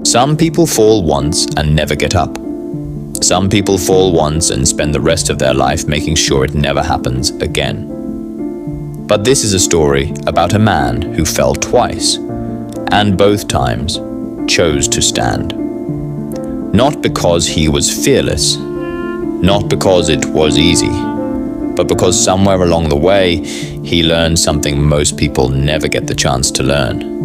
Some people fall once and never get up. Some people fall once and spend the rest of their life making sure it never happens again. But this is a story about a man who fell twice, and both times chose to stand. Not because he was fearless, not because it was easy, but because somewhere along the way, he learned something most people never get the chance to learn.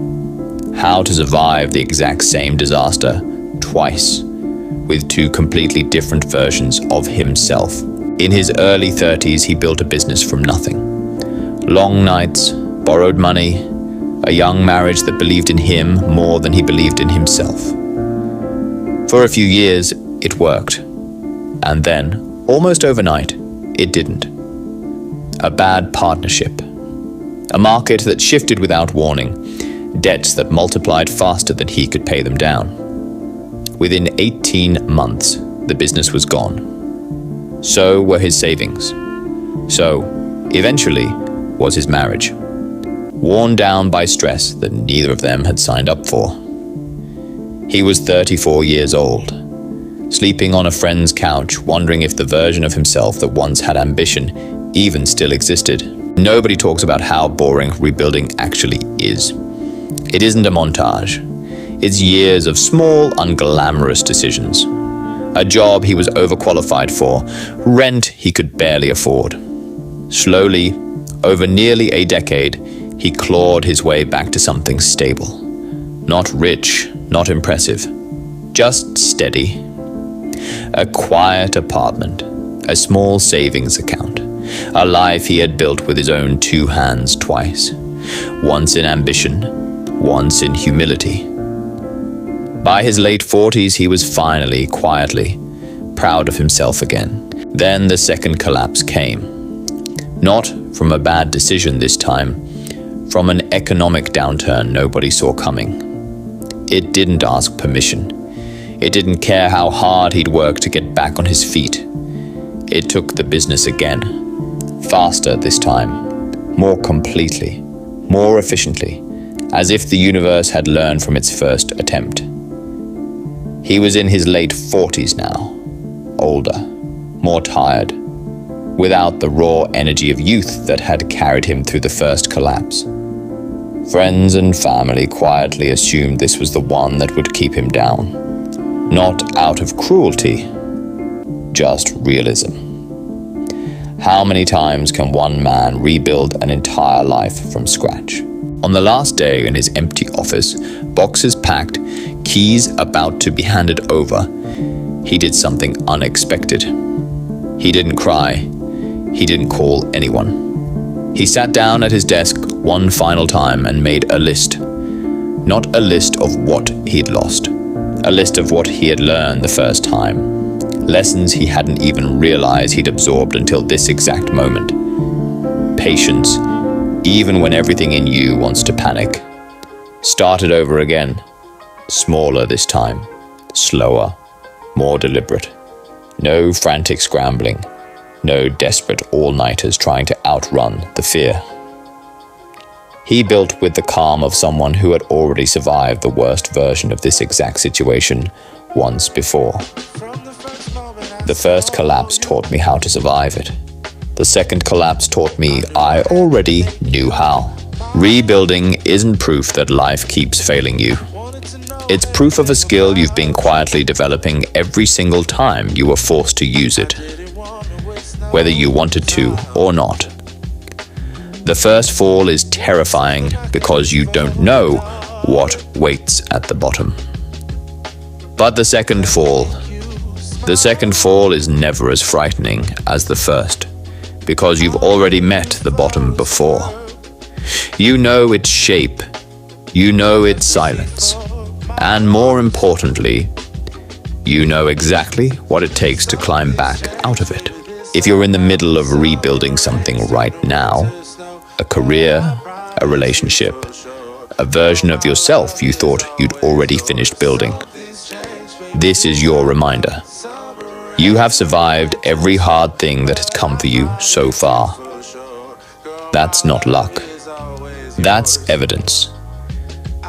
How to survive the exact same disaster twice, with two completely different versions of himself. In his early 30s, he built a business from nothing. Long nights, borrowed money, a young marriage that believed in him more than he believed in himself. For a few years, it worked. And then, almost overnight, it didn't. A bad partnership. A market that shifted without warning. Debts that multiplied faster than he could pay them down. Within 18 months, the business was gone. So were his savings. So, eventually, was his marriage. Worn down by stress that neither of them had signed up for. He was 34 years old, sleeping on a friend's couch, wondering if the version of himself that once had ambition even still existed. Nobody talks about how boring rebuilding actually is. It isn't a montage. It's years of small, unglamorous decisions. A job he was overqualified for, rent he could barely afford. Slowly, over nearly a decade, he clawed his way back to something stable. Not rich, not impressive, just steady. A quiet apartment, a small savings account, a life he had built with his own two hands twice, once in ambition, once in humility. By his late 40s, he was finally, quietly, proud of himself again. Then the second collapse came. Not from a bad decision this time, from an economic downturn nobody saw coming. It didn't ask permission. It didn't care how hard he'd worked to get back on his feet. It took the business again. Faster this time, more completely, more efficiently, as if the universe had learned from its first attempt. He was in his late 40s now, older, more tired, without the raw energy of youth that had carried him through the first collapse. Friends and family quietly assumed this was the one that would keep him down. Not out of cruelty, just realism. How many times can one man rebuild an entire life from scratch? On the last day in his empty office, boxes packed, keys about to be handed over, he did something unexpected. He didn't cry. He didn't call anyone. He sat down at his desk one final time and made a list. Not a list of what he'd lost. A list of what he had learned the first time. Lessons he hadn't even realized he'd absorbed until this exact moment. Patience, even when everything in you wants to panic. Start it over again. Smaller this time. Slower. More deliberate. No frantic scrambling. No desperate all-nighters trying to outrun the fear. He built with the calm of someone who had already survived the worst version of this exact situation once before. The first collapse taught me how to survive it. The second collapse taught me I already knew how. Rebuilding isn't proof that life keeps failing you. It's proof of a skill you've been quietly developing every single time you were forced to use it, whether you wanted to or not. The first fall is terrifying because you don't know what waits at the bottom. But the second fall is never as frightening as the first, because you've already met the bottom before. You know its shape, you know its silence, and more importantly, you know exactly what it takes to climb back out of it. If you're in the middle of rebuilding something right now, a career, a relationship, a version of yourself you thought you'd already finished building, this is your reminder. You have survived every hard thing that has come for you so far. That's not luck. That's evidence.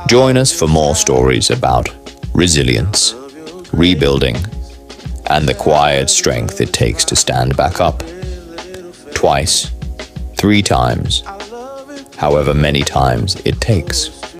Join us for more stories about resilience, rebuilding, and the quiet strength it takes to stand back up. Twice, 3 times, however many times it takes.